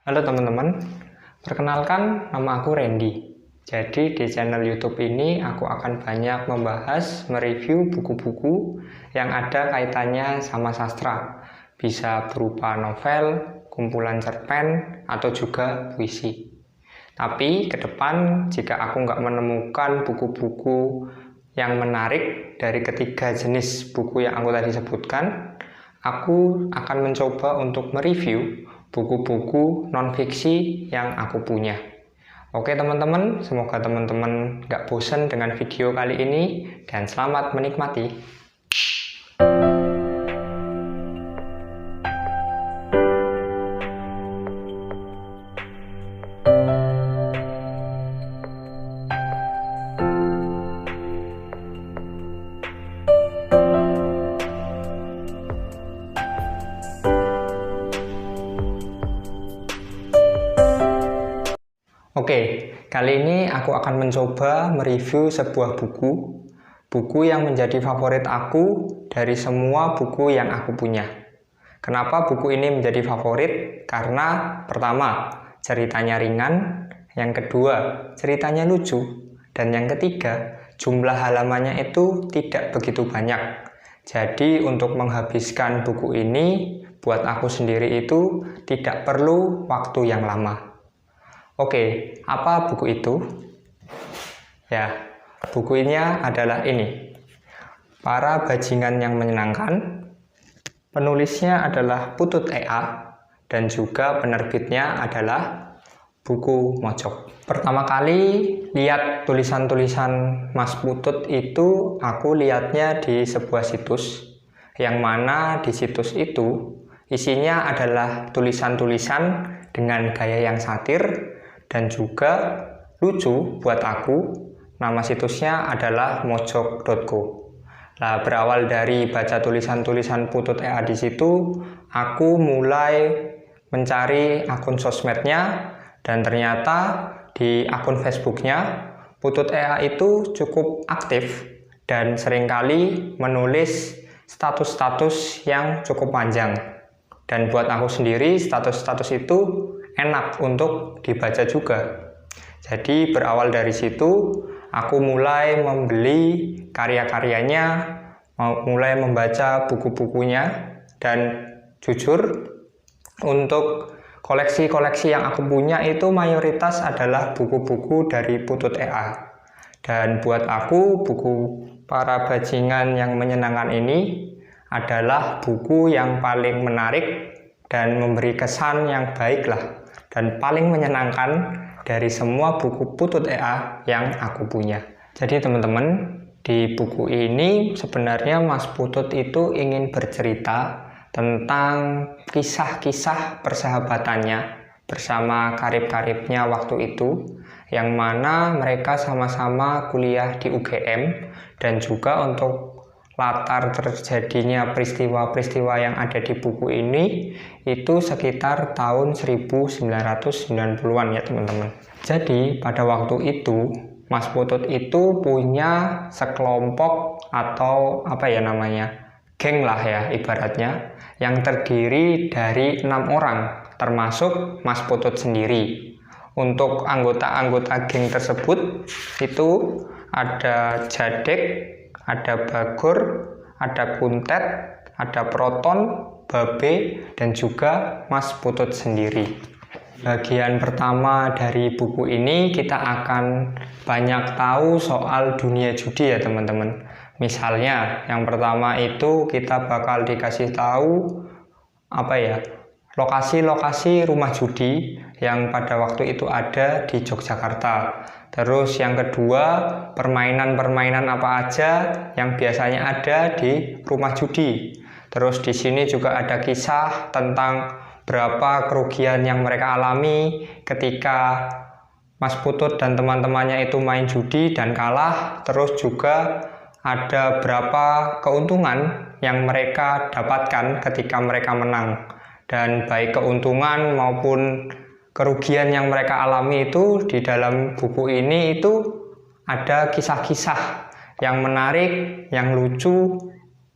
Halo teman-teman, perkenalkan nama aku Randy. Jadi di channel YouTube ini aku akan banyak membahas, mereview buku-buku yang ada kaitannya sama sastra. Bisa berupa novel, kumpulan cerpen, atau juga puisi. Tapi ke depan jika aku nggak menemukan buku-buku yang menarik dari ketiga jenis buku yang aku tadi sebutkan, aku akan mencoba untuk mereview buku-buku non-fiksi yang aku punya. Oke teman-teman, semoga teman-teman gak bosan dengan video kali ini dan selamat menikmati. Oke, kali ini aku akan mencoba mereview sebuah buku yang menjadi favorit aku dari semua buku yang aku punya. Kenapa buku ini menjadi favorit? Karena pertama, ceritanya ringan, yang kedua, ceritanya lucu, dan yang ketiga, jumlah halamannya itu tidak begitu banyak. Jadi untuk menghabiskan buku ini, buat aku sendiri itu tidak perlu waktu yang lama. Oke, apa buku itu? Ya, bukunya adalah ini. Para Bajingan yang Menyenangkan. Penulisnya adalah Putut E.A. dan juga penerbitnya adalah Buku Mojok. Pertama kali lihat tulisan-tulisan Mas Putut itu aku lihatnya di sebuah situs, yang mana di situs itu isinya adalah tulisan-tulisan dengan gaya yang satir dan juga lucu buat aku. Nama situsnya adalah mojok.co. Nah, berawal dari baca tulisan-tulisan Putut E.A. di situ, aku mulai mencari akun sosmednya, dan ternyata di akun Facebooknya Putut E.A. itu cukup aktif dan seringkali menulis status-status yang cukup panjang. Dan buat aku sendiri, status-status itu enak untuk dibaca juga. Jadi berawal dari situ, aku mulai membeli karya-karyanya, mulai membaca buku-bukunya, dan jujur untuk koleksi-koleksi yang aku punya itu mayoritas adalah buku-buku dari Putut E.A. Dan buat aku, buku Para Bajingan yang Menyenangkan ini adalah buku yang paling menarik dan memberi kesan yang baik lah, dan paling menyenangkan dari semua buku Putut E.A. yang aku punya. Jadi teman-teman, di buku ini sebenarnya Mas Putut itu ingin bercerita tentang kisah-kisah persahabatannya bersama karib-karibnya waktu itu, yang mana mereka sama-sama kuliah di UGM, dan juga untuk latar terjadinya peristiwa-peristiwa yang ada di buku ini itu sekitar tahun 1990-an ya teman-teman. Jadi pada waktu itu Mas Putut itu punya sekelompok atau apa ya namanya, geng lah ya ibaratnya, yang terdiri dari 6 orang termasuk Mas Putut sendiri. Untuk anggota-anggota geng tersebut itu ada Jadek, ada Bagor, ada Kuntet, ada Proton, Babe, dan juga Mas Putut sendiri. Bagian pertama dari buku ini kita akan banyak tahu soal dunia judi ya teman-teman. Misalnya yang pertama itu kita bakal dikasih tahu lokasi-lokasi rumah judi yang pada waktu itu ada di Yogyakarta. Terus yang kedua, permainan-permainan apa aja yang biasanya ada di rumah judi. Terus di sini juga ada kisah tentang berapa kerugian yang mereka alami ketika Mas Putut dan teman-temannya itu main judi dan kalah. Terus juga ada berapa keuntungan yang mereka dapatkan ketika mereka menang. Dan baik keuntungan maupun kerugian yang mereka alami itu di dalam buku ini itu ada kisah-kisah yang menarik, yang lucu,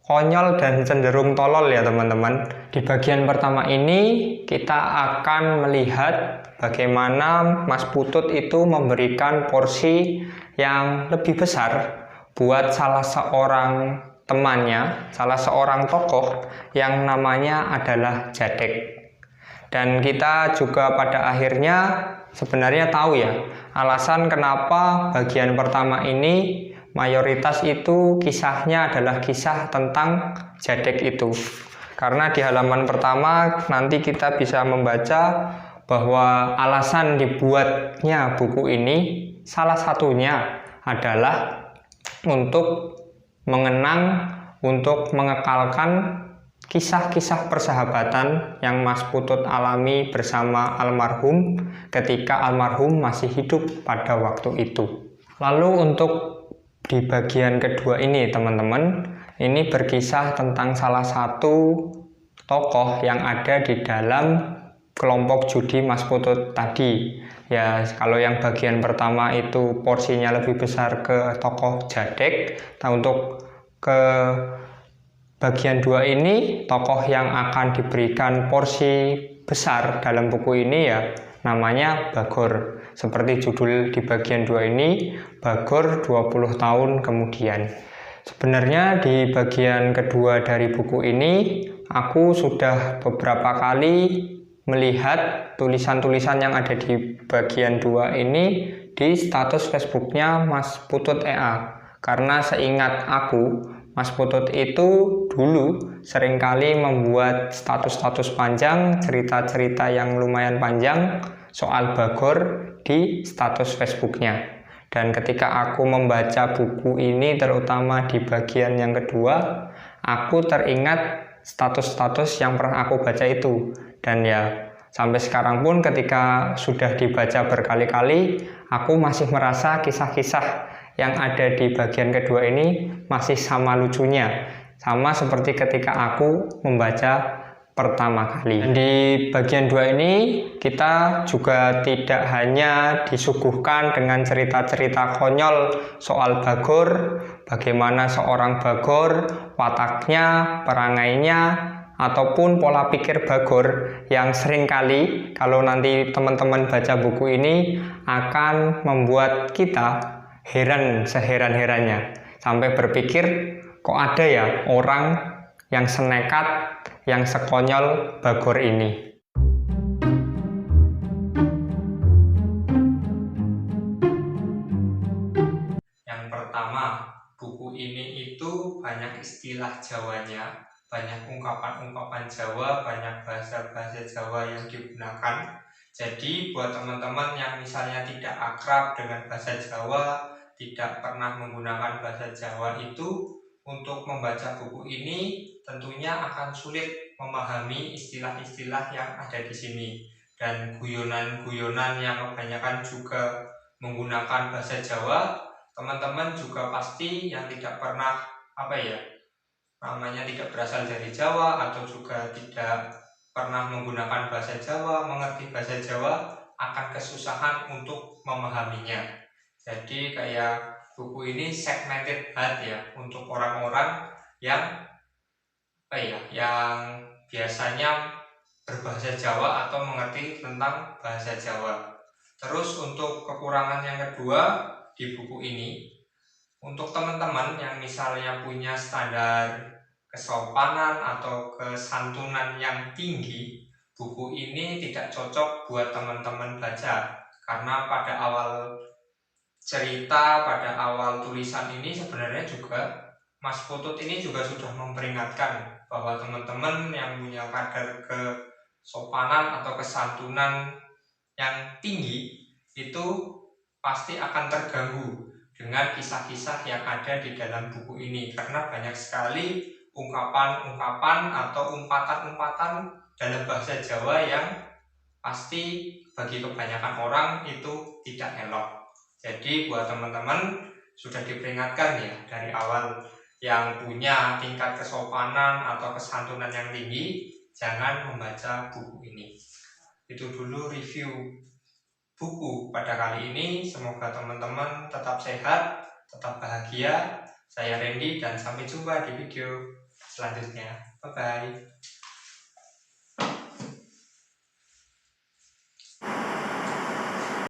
konyol dan cenderung tolol ya teman-teman. Di bagian pertama ini kita akan melihat bagaimana Mas Putut itu memberikan porsi yang lebih besar buat salah seorang temannya, salah seorang tokoh yang namanya adalah Jadek. Dan kita juga pada akhirnya sebenarnya tahu ya alasan kenapa bagian pertama ini mayoritas itu kisahnya adalah kisah tentang Jadek itu. Karena di halaman pertama nanti kita bisa membaca bahwa alasan dibuatnya buku ini salah satunya adalah untuk mengenang, untuk mengekalkan kisah-kisah persahabatan yang Mas Putut alami bersama almarhum ketika almarhum masih hidup pada waktu itu. Lalu untuk di bagian kedua ini teman-teman, ini berkisah tentang salah satu tokoh yang ada di dalam kelompok judi Mas Putut tadi. Ya, kalau yang bagian pertama itu porsinya lebih besar ke tokoh Jadek. Nah, untuk ke bagian 2 ini, tokoh yang akan diberikan porsi besar dalam buku ini ya namanya Bagor. Seperti judul di bagian 2 ini, Bagor 20 tahun kemudian. Sebenarnya di bagian kedua dari buku ini, aku sudah beberapa kali melihat tulisan-tulisan yang ada di bagian 2 ini di status Facebooknya Mas Putut EA. Karena seingat aku, Mas Putut itu dulu seringkali membuat status-status panjang, cerita-cerita yang lumayan panjang soal Bagor di status Facebooknya. Dan ketika aku membaca buku ini, terutama di bagian yang kedua, aku teringat status-status yang pernah aku baca itu. Dan ya, sampai sekarang pun ketika sudah dibaca berkali-kali, aku masih merasa kisah-kisah yang ada di bagian kedua ini masih sama lucunya, sama seperti ketika aku membaca pertama kali. Dan di bagian 2 ini kita juga tidak hanya disuguhkan dengan cerita-cerita konyol soal Bagor, bagaimana seorang Bagor, wataknya, perangainya, ataupun pola pikir Bagor yang seringkali kalau nanti teman-teman baca buku ini akan membuat kita heran seheran-herannya, sampai berpikir kok ada ya orang yang senekat, yang sekonyol Bagor ini. Yang pertama, buku ini itu banyak istilah Jawanya, banyak ungkapan-ungkapan Jawa, banyak bahasa-bahasa Jawa yang digunakan. Jadi buat teman-teman yang misalnya tidak akrab dengan bahasa Jawa, tidak pernah menggunakan bahasa Jawa itu, untuk membaca buku ini tentunya akan sulit memahami istilah-istilah yang ada di sini. Dan guyonan-guyonan yang kebanyakan juga menggunakan bahasa Jawa, teman-teman juga pasti yang tidak pernah namanya tidak berasal dari Jawa atau juga tidak pernah menggunakan bahasa Jawa, mengerti bahasa Jawa, akan kesusahan untuk memahaminya. Jadi kayak buku ini segmented banget ya untuk orang-orang yang yang biasanya berbahasa Jawa atau mengerti tentang bahasa Jawa. Terus untuk kekurangan yang kedua di buku ini, untuk teman-teman yang misalnya punya standar kesopanan atau kesantunan yang tinggi, buku ini tidak cocok buat teman-teman baca. Karena pada awal cerita, pada awal tulisan ini sebenarnya juga Mas Putut ini juga sudah memperingatkan bahwa teman-teman yang punya kadar kesopanan atau kesantunan yang tinggi itu pasti akan terganggu dengan kisah-kisah yang ada di dalam buku ini, karena banyak sekali ungkapan-ungkapan atau umpatan-umpatan dalam bahasa Jawa yang pasti bagi kebanyakan orang itu tidak elok. Jadi buat teman-teman sudah diperingatkan ya dari awal, yang punya tingkat kesopanan atau kesantunan yang tinggi jangan membaca buku ini. Itu dulu review buku pada kali ini. Semoga teman-teman tetap sehat, tetap bahagia. Saya Randy dan sampai jumpa di video selanjutnya. Bye-bye.